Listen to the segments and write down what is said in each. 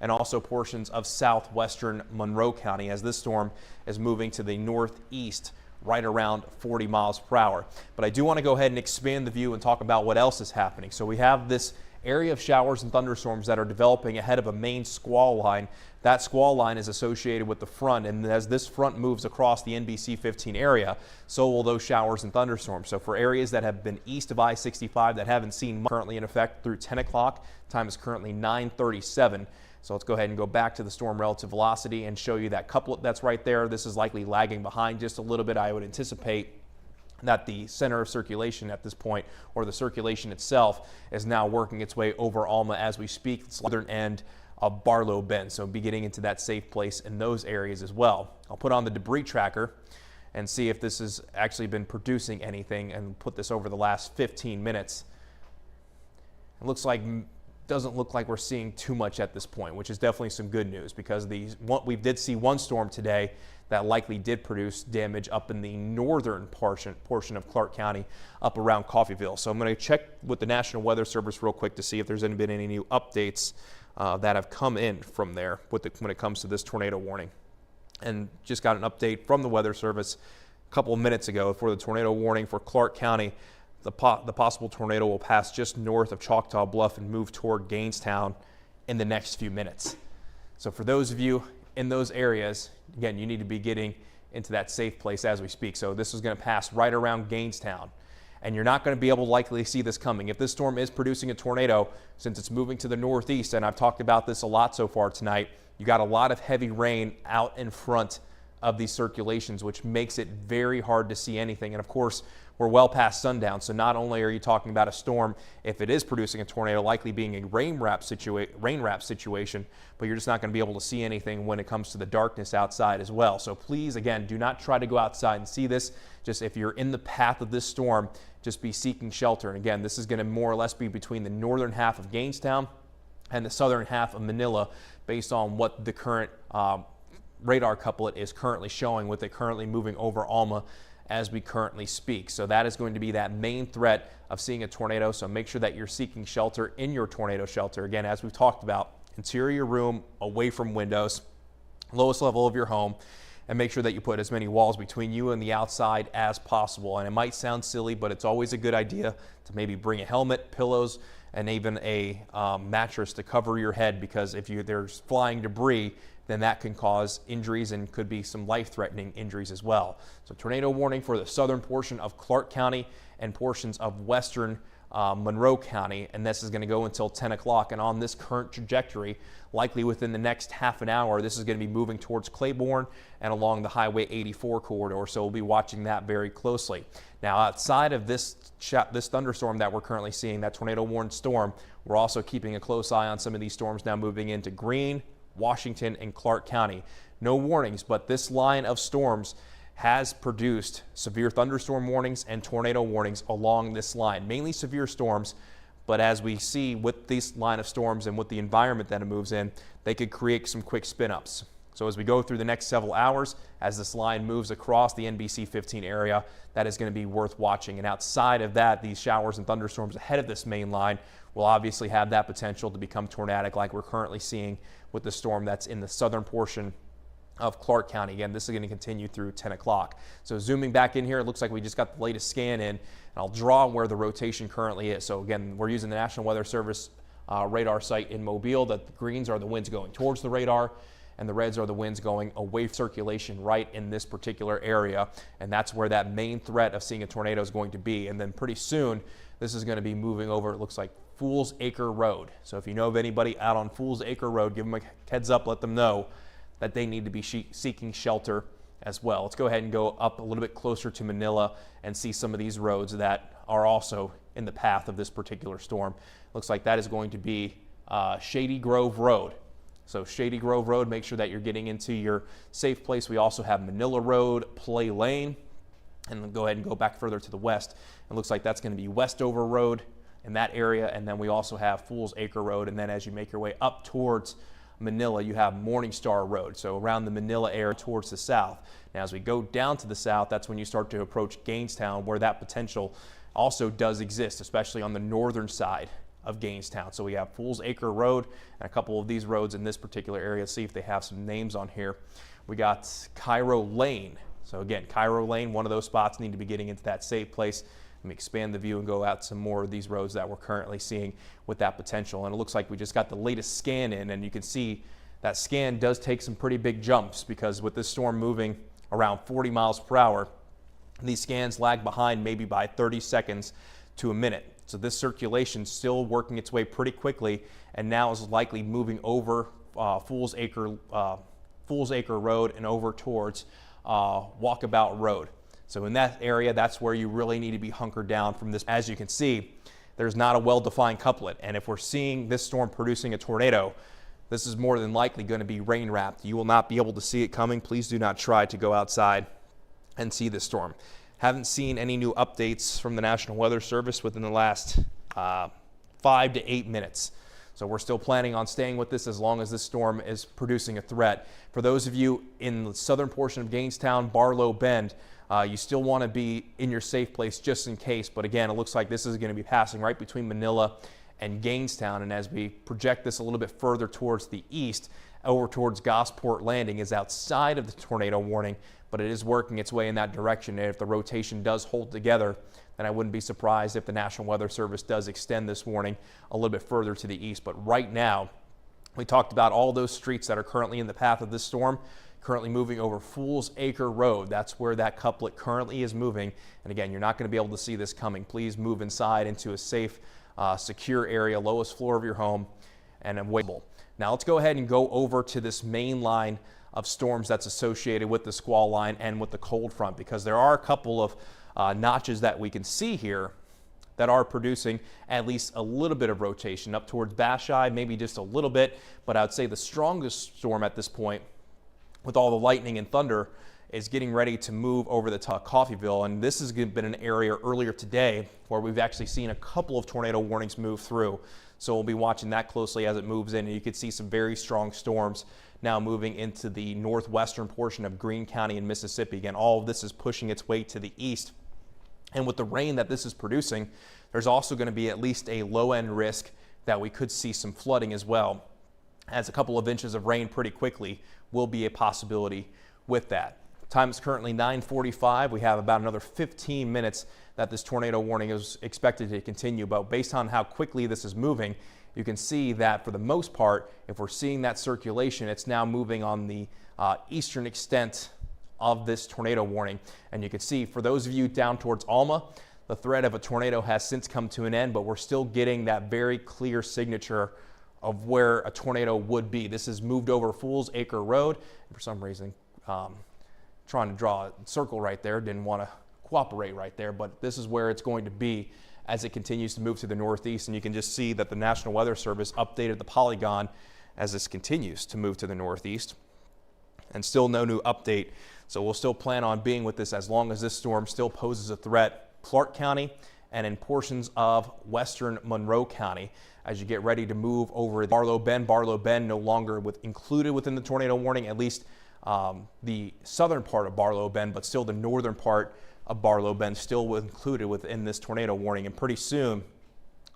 and also portions of southwestern Monroe County as this storm is moving to the northeast right around 40 miles per hour. But I do want to go ahead and expand the view and talk about what else is happening. So we have this area of showers and thunderstorms that are developing ahead of a main squall line. That squall line is associated with the front, and as this front moves across the NBC 15 area, so will those showers and thunderstorms. So for areas that have been east of I-65 that haven't seen much currently in effect through 10 o'clock, time is currently 9:37. So let's go ahead and go back to the storm relative velocity and show you that couplet that's right there. This is likely lagging behind just a little bit. I would anticipate that the center of circulation at this point, or the circulation itself, is now working its way over Alma as we speak. It's the southern end of Barlow Bend, so be getting into that safe place in those areas as well. I'll put on the debris tracker and see if this has actually been producing anything, and put this over the last 15 minutes. It doesn't look like we're seeing too much at this point, which is definitely some good news, because we did see one storm today that likely did produce damage up in the northern portion of Clarke County, up around Coffeyville. So I'm going to check with the National Weather Service real quick to see if there's been any new updates that have come in from there when it comes to this tornado warning. And just got an update from the Weather Service a couple of minutes ago for the tornado warning for Clarke County. The possible tornado will pass just north of Choctaw Bluff and move toward Gainestown in the next few minutes. So for those of you in those areas, again, you need to be getting into that safe place as we speak. So this is going to pass right around Gainestown, and you're not going to be able to likely see this coming. If this storm is producing a tornado, since it's moving to the northeast, and I've talked about this a lot so far tonight, you got a lot of heavy rain out in front of these circulations, which makes it very hard to see anything. And of course, we're well past sundown, so not only are you talking about a storm, if it is producing a tornado, likely being a rain wrap situation, but you're just not going to be able to see anything when it comes to the darkness outside as well. So please, again, do not try to go outside and see this. Just if you're in the path of this storm, just be seeking shelter. And again, this is going to more or less be between the northern half of Gainestown and the southern half of Manila, based on what the current radar couplet is currently showing, with it currently moving over Alma as we currently speak. So that is going to be that main threat of seeing a tornado. So make sure that you're seeking shelter in your tornado shelter. Again, as we've talked about, interior room, away from windows, lowest level of your home, and make sure that you put as many walls between you and the outside as possible. And it might sound silly, but it's always a good idea to maybe bring a helmet, pillows, and even a mattress to cover your head, because if there's flying debris, then that can cause injuries and could be some life-threatening injuries as well. So tornado warning for the southern portion of Clarke County and portions of western Monroe County, and this is going to go until 10 o'clock. And on this current trajectory, likely within the next half an hour, this is going to be moving towards Claiborne and along the Highway 84 corridor. So we'll be watching that very closely. Now, outside of this thunderstorm that we're currently seeing, that tornado warned storm, we're also keeping a close eye on some of these storms now moving into Greene, Washington, and Clarke County. No warnings, but this line of storms has produced severe thunderstorm warnings and tornado warnings along this line, mainly severe storms. But as we see with this line of storms and with the environment that it moves in, they could create some quick spin-ups. So as we go through the next several hours, as this line moves across the NBC 15 area, that is going to be worth watching. And outside of that, these showers and thunderstorms ahead of this main line will obviously have that potential to become tornadic, like we're currently seeing with the storm that's in the southern portion of Clarke County. Again, this is going to continue through 10 o'clock. So zooming back in here, it looks like we just got the latest scan in, and I'll draw where the rotation currently is. So again, we're using the National Weather Service radar site in Mobile. The greens are the winds going towards the radar, and the reds are the winds going away from circulation right in this particular area. And that's where that main threat of seeing a tornado is going to be. And then pretty soon, this is going to be moving over, it looks like, Fool's Acre Road. So if you know of anybody out on Fool's Acre Road, give them a heads up, let them know that they need to be seeking shelter as well. Let's go ahead and go up a little bit closer to Manila and see some of these roads that are also in the path of this particular storm. Looks like that is going to be Shady Grove Road. So Shady Grove Road, make sure that you're getting into your safe place. We also have Manila Road, Play Lane, and then go ahead and go back further to the west. It looks like that's going to be Westover Road in that area, and then we also have Fool's Acre Road, and then as you make your way up towards Manila, you have Morningstar Road, so around the Manila area towards the south. Now as we go down to the south, that's when you start to approach Gainestown, where that potential also does exist, especially on the northern side of Gainestown. So we have Fool's Acre Road and a couple of these roads in this particular area. Let's see if they have some names on here. We got Cairo Lane. So again, Cairo Lane, one of those spots, need to be getting into that safe place. Let me expand the view and go out some more of these roads that we're currently seeing with that potential. And it looks like we just got the latest scan in, and you can see that scan does take some pretty big jumps, because with this storm moving around 40 miles per hour, these scans lag behind maybe by 30 seconds to a minute. So this circulation is still working its way pretty quickly, and now is likely moving over Fool's Acre Road and over towards Walkabout Road. So in that area, that's where you really need to be hunkered down from this. As you can see, there's not a well-defined couplet, and if we're seeing this storm producing a tornado, this is more than likely going to be rain wrapped. You will not be able to see it coming. Please do not try to go outside and see this storm. Haven't seen any new updates from the National Weather Service within the last 5 to 8 minutes. So we're still planning on staying with this as long as this storm is producing a threat. For those of you in the southern portion of Gainestown, Barlow Bend, you still want to be in your safe place just in case. But again, it looks like this is going to be passing right between Manila and Gainestown. And as we project this a little bit further towards the east, over towards Gosport Landing is outside of the tornado warning, but it is working its way in that direction. And if the rotation does hold together, then I wouldn't be surprised if the National Weather Service does extend this warning a little bit further to the east. But right now, we talked about all those streets that are currently in the path of this storm, currently moving over Fool's Acre Road. That's where that couplet currently is moving. And again, you're not going to be able to see this coming. Please move inside into a safe, secure area, lowest floor of your home, and avoidable. Now let's go ahead and go over to this main line of storms that's associated with the squall line and with the cold front, because there are a couple of notches that we can see here that are producing at least a little bit of rotation up towards Vashti, maybe just a little bit. But I would say the strongest storm at this point, with all the lightning and thunder, is getting ready to move over the Coffeyville. And this has been an area earlier today where we've actually seen a couple of tornado warnings move through. So we'll be watching that closely as it moves in. And you can see some very strong storms now moving into the northwestern portion of Greene County and Mississippi. Again, all of this is pushing its way to the east. And with the rain that this is producing, there's also going to be at least a low-end risk that we could see some flooding as well, as a couple of inches of rain pretty quickly will be a possibility with that. Time is currently 9:45. We have about another 15 minutes that this tornado warning is expected to continue. But based on how quickly this is moving, you can see that for the most part, if we're seeing that circulation, it's now moving on the eastern extent of this tornado warning. And you can see, for those of you down towards Alma, the threat of a tornado has since come to an end, but we're still getting that very clear signature of where a tornado would be. This has moved over Fool's Acre Road. For some reason, trying to draw a circle right there, didn't want to cooperate right there, but this is where it's going to be as it continues to move to the northeast. And you can just see that the National Weather Service updated the polygon as this continues to move to the northeast, and still no new update. So we'll still plan on being with this as long as this storm still poses a threat. Clarke County and in portions of western Monroe County as you get ready to move over Barlow Bend. Barlow Bend no longer included within the tornado warning, at least the southern part of Barlow Bend, but still the northern part of Barlow Bend still included within this tornado warning. And pretty soon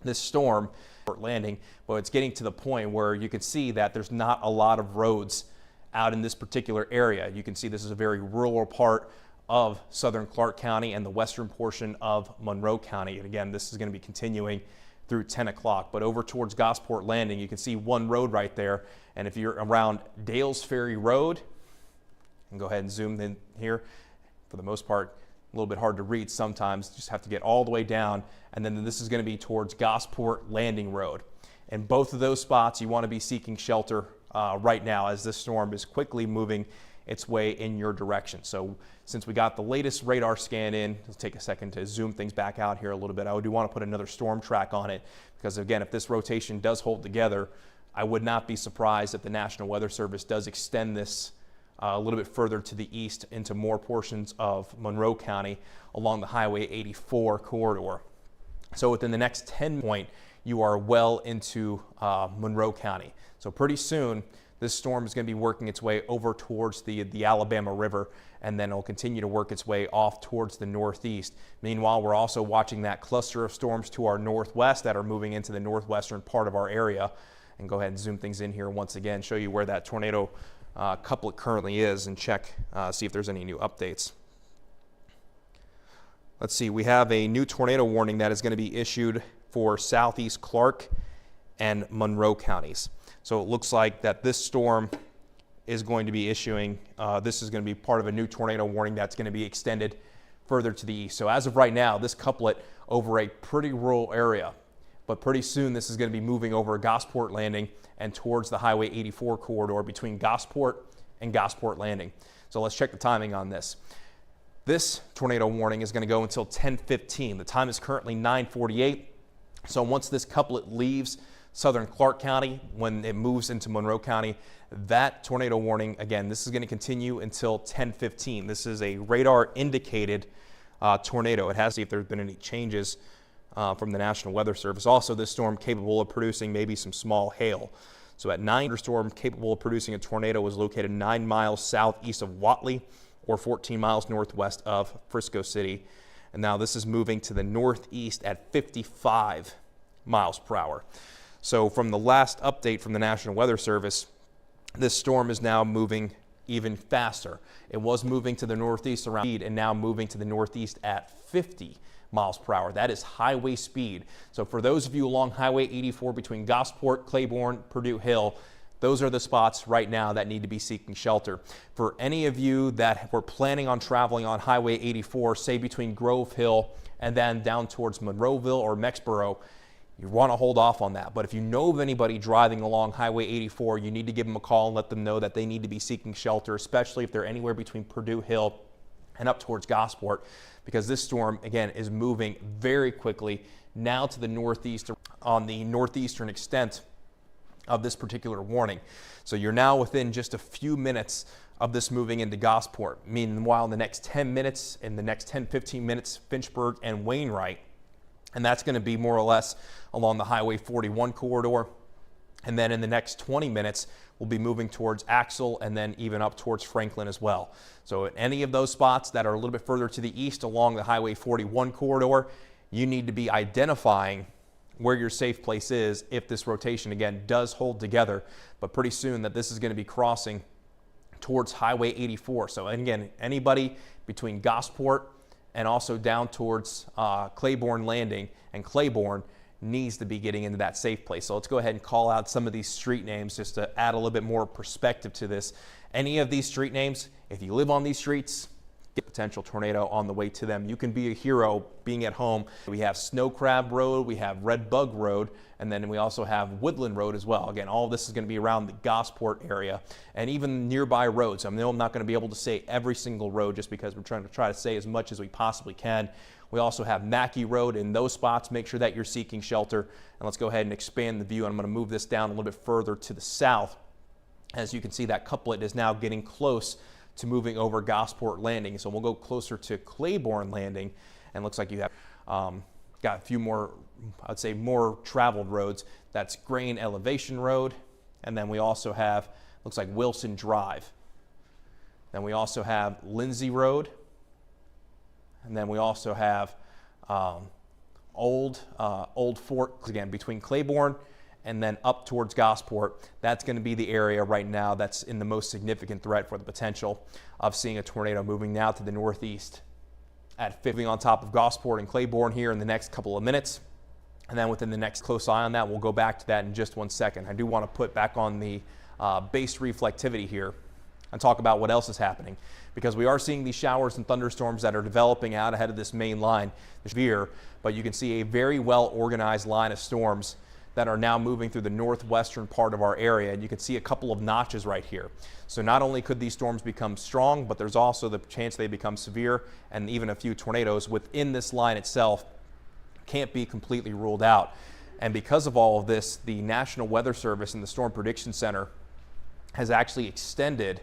this storm landing, but it's getting to the point where you can see that there's not a lot of roads out in this particular area. You can see this is a very rural part of southern Clarke County and the western portion of Monroe County. And again, this is going to be continuing through 10 o'clock. But over towards Gosport Landing, you can see one road right there. And if you're around Dales Ferry Road, and go ahead and zoom in here, for the most part, a little bit hard to read sometimes, just have to get all the way down. And then this is going to be towards Gosport Landing Road. And both of those spots, you want to be seeking shelter right now as this storm is quickly moving its way in your direction. So since we got the latest radar scan in, let's take a second to zoom things back out here a little bit. I do want to put another storm track on it, because again, if this rotation does hold together, I would not be surprised if the National Weather Service does extend this a little bit further to the east into more portions of Monroe County along the Highway 84 corridor. So within the next 10 point, you are well into Monroe County. So pretty soon, this storm is going to be working its way over towards the Alabama River, and then it'll continue to work its way off towards the northeast. Meanwhile, we're also watching that cluster of storms to our northwest that are moving into the northwestern part of our area. And go ahead and zoom things in here once again, show you where that tornado couplet currently is, and check, see if there's any new updates. Let's see, we have a new tornado warning that is going to be issued for southeast Clarke and Monroe counties. So it looks like that this storm is going to be issuing, this is going to be part of a new tornado warning that's going to be extended further to the east. So as of right now, this couplet over a pretty rural area, but pretty soon this is going to be moving over Gosport Landing and towards the Highway 84 corridor between Gosport and Gosport Landing. So let's check the timing on this. This tornado warning is going to go until 10:15. The time is currently 9:48. So once this couplet leaves southern Clarke County, when it moves into Monroe County, that tornado warning, again, this is going to continue until 10:15. This is a radar indicated tornado. It has to see if there's been any changes from the National Weather Service. Also, this storm capable of producing maybe some small hail. So at 9, storm capable of producing a tornado is located 9 miles southeast of Whatley, or 14 miles northwest of Frisco City. And now this is moving to the northeast at 55 miles per hour. So from the last update from the National Weather Service, this storm is now moving even faster. It was moving to the northeast around speed and now moving to the northeast at 50 miles per hour. That is highway speed. So for those of you along Highway 84 between Gosport, Claiborne, Purdue Hill, those are the spots right now that need to be seeking shelter. For any of you that were planning on traveling on Highway 84, say between Grove Hill and then down towards Monroeville or Mexborough, you want to hold off on that. But if you know of anybody driving along Highway 84, you need to give them a call and let them know that they need to be seeking shelter, especially if they're anywhere between Purdue Hill and up towards Gosport, because this storm, again, is moving very quickly now to the northeast on the northeastern extent of this particular warning. So you're now within just a few minutes of this moving into Gosport. Meanwhile, in the next 10 minutes, in the next 10-15 minutes, Finchburg and Wainwright, and that's going to be more or less along the Highway 41 corridor. And then in the next 20 minutes, we'll be moving towards Axel and then even up towards Franklin as well. So at any of those spots that are a little bit further to the east along the Highway 41 corridor, you need to be identifying where your safe place is if this rotation again does hold together. But pretty soon that this is going to be crossing towards Highway 84. So again, anybody between Gosport and also down towards Claiborne Landing and Claiborne needs to be getting into that safe place. So let's go ahead and call out some of these street names just to add a little bit more perspective to this. Any of these street names, if you live on these streets, get potential tornado on the way to them. You can be a hero being at home. We have Snow Crab Road, we have Red Bug Road, and then we also have Woodland Road as well. Again, all of this is going to be around the Gosport area and even nearby roads. I know I'm not going to be able to say every single road just because we're trying to say as much as we possibly can. We also have Mackey Road. In those spots, make sure that you're seeking shelter. And let's go ahead and expand the view. I'm going to move this down a little bit further to the south. As you can see, that couplet is now getting close to moving over Gosport Landing. So we'll go closer to Claiborne Landing, and looks like you have got a few more, I'd say more traveled roads. That's Grain Elevation Road, and then we also have, looks like Wilson Drive. Then we also have Lindsay Road, and then we also have Old Fort, again, between Claiborne and then up towards Gosport. That's going to be the area right now that's in the most significant threat for the potential of seeing a tornado moving now to the northeast at 50 on top of Gosport and Claiborne here in the next couple of minutes. And then within the next close eye on that, we'll go back to that in just 1 second. I do want to put back on the base reflectivity here and talk about what else is happening, because we are seeing these showers and thunderstorms that are developing out ahead of this main line, severe, but you can see a very well organized line of storms that are now moving through the northwestern part of our area. And you can see a couple of notches right here. So not only could these storms become strong, but there's also the chance they become severe, and even a few tornadoes within this line itself can't be completely ruled out. And because of all of this, the National Weather Service and the Storm Prediction Center has actually extended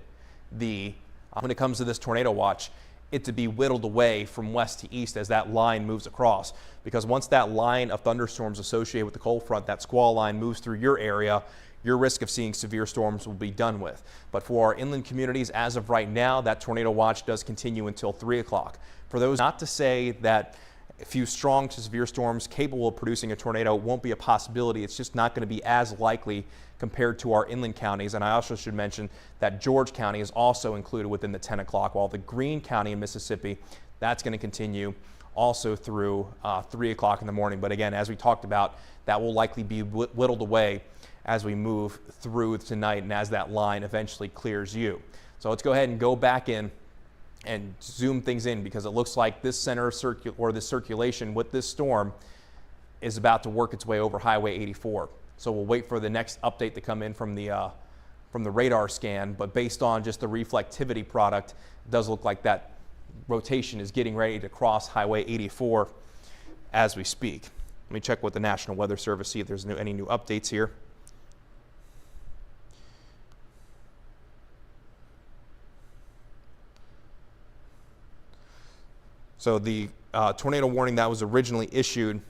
the, when it comes to this tornado watch, it to be whittled away from west to east as that line moves across. Because once that line of thunderstorms associated with the cold front, that squall line moves through your area, your risk of seeing severe storms will be done with. But for our inland communities, as of right now, that tornado watch does continue until 3 o'clock. For those, not to say that a few strong to severe storms capable of producing a tornado won't be a possibility. It's just not going to be as likely compared to our inland counties. And I also should mention that George County is also included within the 10 o'clock, while the Greene County in Mississippi, that's going to continue also through 3 o'clock in the morning. But again, as we talked about, that will likely be whittled away as we move through tonight and as that line eventually clears you. So let's go ahead and go back in and zoom things in, because it looks like this center circulation with this storm is about to work its way over Highway 84. So we'll wait for the next update to come in from the radar scan, but based on just the reflectivity product, it does look like that rotation is getting ready to cross Highway 84 as we speak. Let me check with the National Weather Service, see if there's any new updates here. So the tornado warning that was originally issued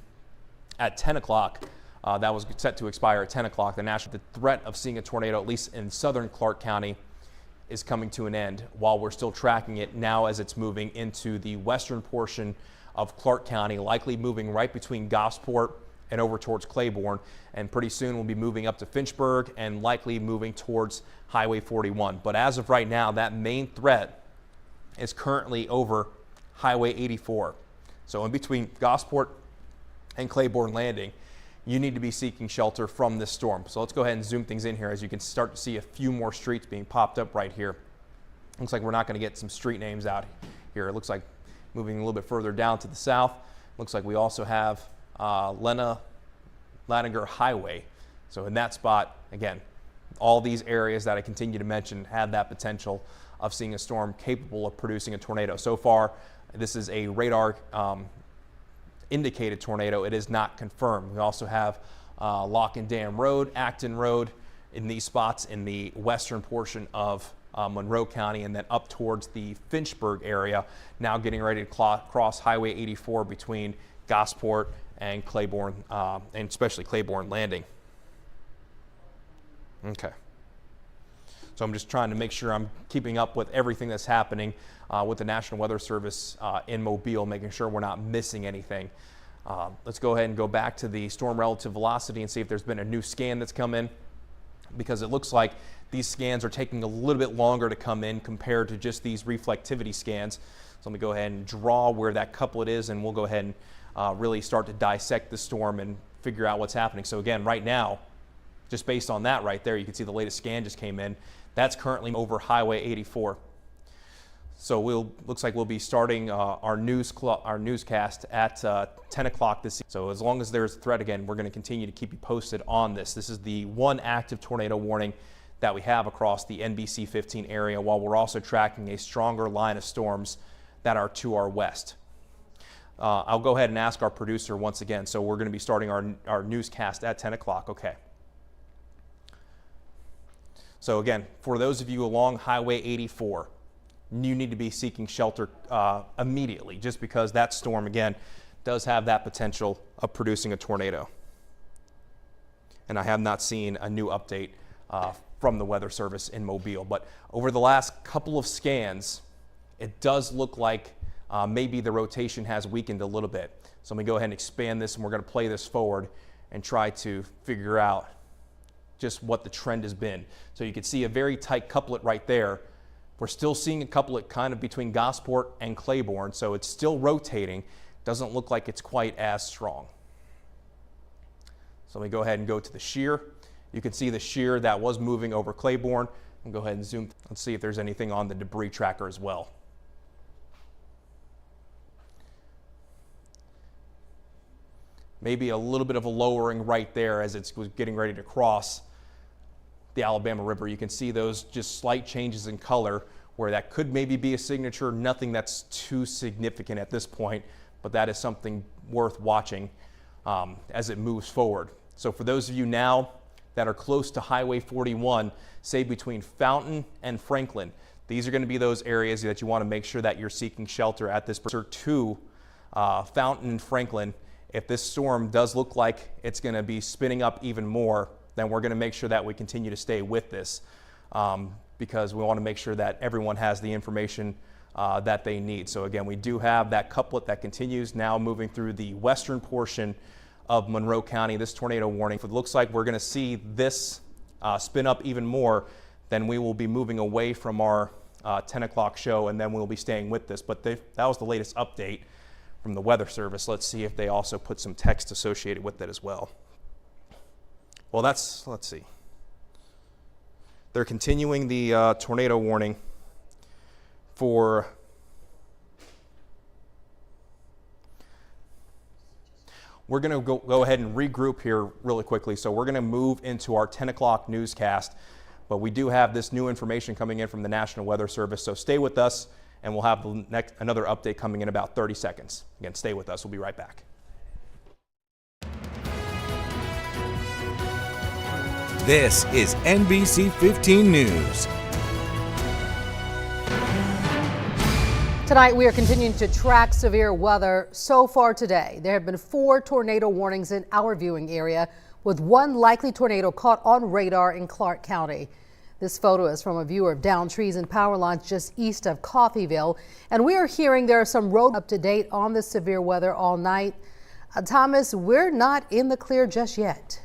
at 10 o'clock, that was set to expire at 10 o'clock. The threat of seeing a tornado, at least in southern Clarke County, is coming to an end while we're still tracking it now as it's moving into the western portion of Clarke County, likely moving right between Gosport and over towards Claiborne. And pretty soon we'll be moving up to Finchburg and likely moving towards Highway 41. But as of right now, that main threat is currently over Highway 84. So in between Gosport and Claiborne Landing, you need to be seeking shelter from this storm. So let's go ahead and zoom things in here as you can start to see a few more streets being popped up right here. Looks like we're not going to get some street names out here. It looks like moving a little bit further down to the south. Looks like we also have Lena Latinger Highway. So in that spot, again, all these areas that I continue to mention have that potential of seeing a storm capable of producing a tornado. So far, this is a radar indicated tornado. It is not confirmed. We also have Lock and Dam Road, Acton Road in these spots in the western portion of Monroe County, and then up towards the Finchburg area, now getting ready to cross Highway 84 between Gosport and Claiborne, and especially Claiborne Landing. Okay. So I'm just trying to make sure I'm keeping up with everything that's happening with the National Weather Service in Mobile, making sure we're not missing anything. Let's go ahead and go back to the storm relative velocity and see if there's been a new scan that's come in, because it looks like these scans are taking a little bit longer to come in compared to just these reflectivity scans. So let me go ahead and draw where that couplet is, and we'll go ahead and really start to dissect the storm and figure out what's happening. So again, right now, just based on that right there, you can see the latest scan just came in. That's currently over Highway 84. So looks like we'll be starting our newscast at 10 o'clock this evening. So as long as there's a threat, again, we're going to continue to keep you posted on this. This is the one active tornado warning that we have across the NBC 15 area, while we're also tracking a stronger line of storms that are to our west. I'll go ahead and ask our producer once again. So we're going to be starting our newscast at 10 o'clock. Okay. So again, for those of you along Highway 84, you need to be seeking shelter immediately, just because that storm, again, does have that potential of producing a tornado. And I have not seen a new update from the Weather Service in Mobile. But over the last couple of scans, it does look like maybe the rotation has weakened a little bit. So let me go ahead and expand this, and we're going to play this forward and try to figure out just what the trend has been. So you can see a very tight couplet right there. We're still seeing a couplet kind of between Gosport and Claiborne, so it's still rotating. Doesn't look like it's quite as strong. So let me go ahead and go to the shear. You can see the shear that was moving over Claiborne. I'll go ahead and zoom. Let's see if there's anything on the debris tracker as well. Maybe a little bit of a lowering right there as it was getting ready to cross the Alabama River. You can see those just slight changes in color where that could maybe be a signature. Nothing that's too significant at this point, but that is something worth watching as it moves forward. So for those of you now that are close to Highway 41, say between Fountain and Franklin, these are going to be those areas that you want to make sure that you're seeking shelter at this to Fountain and Franklin. If this storm does look like it's going to be spinning up even more, then we're going to make sure that we continue to stay with this because we want to make sure that everyone has the information that they need. So again, we do have that couplet that continues now moving through the western portion of Monroe County. This tornado warning, it looks like we're going to see this spin up even more, then we will be moving away from our 10 o'clock show, and then we'll be staying with this. But that was the latest update from the Weather Service. Let's see if they also put some text associated with that as well. Well, let's see. They're continuing the tornado warning for we're going to go ahead and regroup here really quickly. So we're going to move into our 10 o'clock newscast, but we do have this new information coming in from the National Weather Service. So stay with us, and we'll have another update coming in about 30 seconds. Again, stay with us. We'll be right back. This is NBC 15 News. Tonight, we are continuing to track severe weather. So far today, there have been 4 tornado warnings in our viewing area, with 1 likely tornado caught on radar in Clarke County. This photo is from a viewer of downed trees and power lines just east of Coffeyville. And we are hearing there are some road up to date on this severe weather all night. Thomas, we're not in the clear just yet.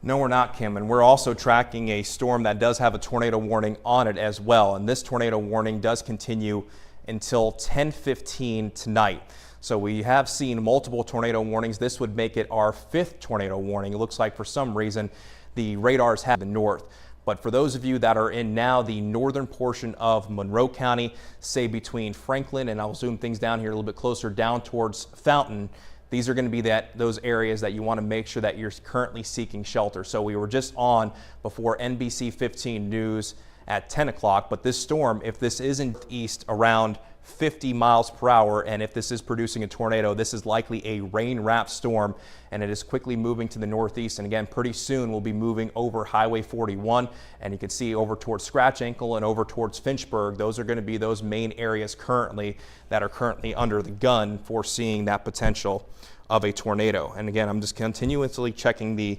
No, we're not, Kim, and we're also tracking a storm that does have a tornado warning on it as well. And this tornado warning does continue until 10:15 tonight. So we have seen multiple tornado warnings. This would make it our 5th tornado warning. It looks like for some reason the radars have the north. But for those of you that are in now the northern portion of Monroe County, say between Franklin and I'll zoom things down here a little bit closer down towards Fountain, these are going to be those areas that you want to make sure that you're currently seeking shelter. So we were just on before NBC 15 News at 10 o'clock, but this storm, if this isn't east around 50 miles per hour, and if this is producing a tornado, this is likely a rain-wrapped storm, and it is quickly moving to the northeast. And again, pretty soon we'll be moving over Highway 41, and you can see over towards Scratch Ankle and over towards Finchburg. Those are going to be those main areas currently that are currently under the gun for seeing that potential of a tornado. And again, I'm just continuously checking the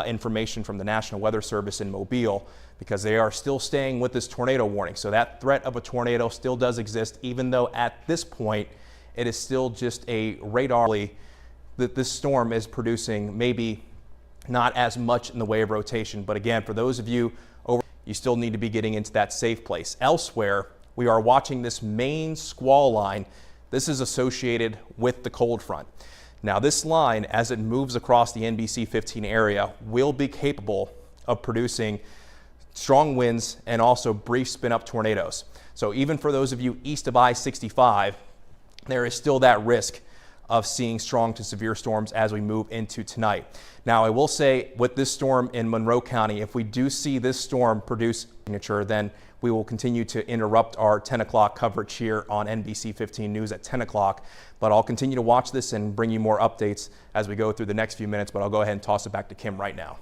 information from the National Weather Service in Mobile, because they are still staying with this tornado warning. So that threat of a tornado still does exist, even though at this point it is still just a radar that this storm is producing, maybe not as much in the way of rotation. But again, for those of you you still need to be getting into that safe place. Elsewhere, we are watching this main squall line. This is associated with the cold front. Now this line, as it moves across the NBC 15 area, will be capable of producing strong winds and also brief spin-up tornadoes. So even for those of you east of I-65, there is still that risk of seeing strong to severe storms as we move into tonight. Now, I will say with this storm in Monroe County, if we do see this storm produce signature, then we will continue to interrupt our 10 o'clock coverage here on NBC 15 News at 10 o'clock. But I'll continue to watch this and bring you more updates as we go through the next few minutes. But I'll go ahead and toss it back to Kim right now.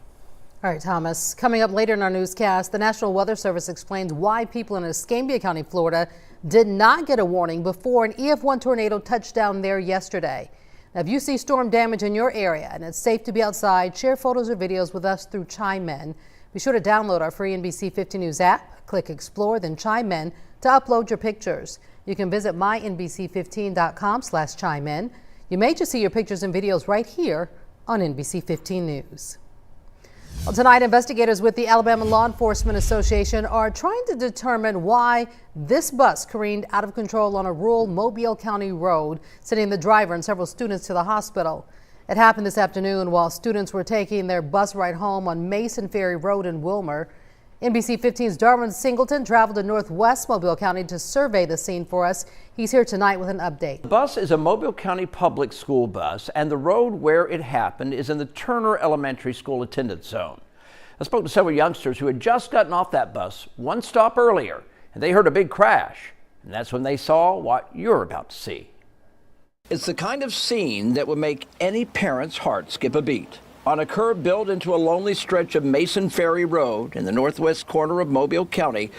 All right, Thomas. Coming up later in our newscast, the National Weather Service explains why people in Escambia County, Florida, did not get a warning before an EF1 tornado touched down there yesterday. Now, if you see storm damage in your area and it's safe to be outside, share photos or videos with us through Chime In. Be sure to download our free NBC 15 News app, click Explore, then Chime In to upload your pictures. You can visit mynbc15.com/chime in. You may just see your pictures and videos right here on NBC 15 News. Well, tonight, investigators with the Alabama Law Enforcement Association are trying to determine why this bus careened out of control on a rural Mobile County road, sending the driver and several students to the hospital. It happened this afternoon while students were taking their bus ride home on Mason Ferry Road in Wilmer. NBC 15's Darwin Singleton traveled to northwest Mobile County to survey the scene for us. He's here tonight with an update. The bus is a Mobile County public school bus, and the road where it happened is in the Turner Elementary School attendance zone. I spoke to several youngsters who had just gotten off that bus one stop earlier, and they heard a big crash. And that's when they saw what you're about to see. It's the kind of scene that would make any parent's heart skip a beat. On a curb built into a lonely stretch of Mason Ferry Road in the northwest corner of Mobile County,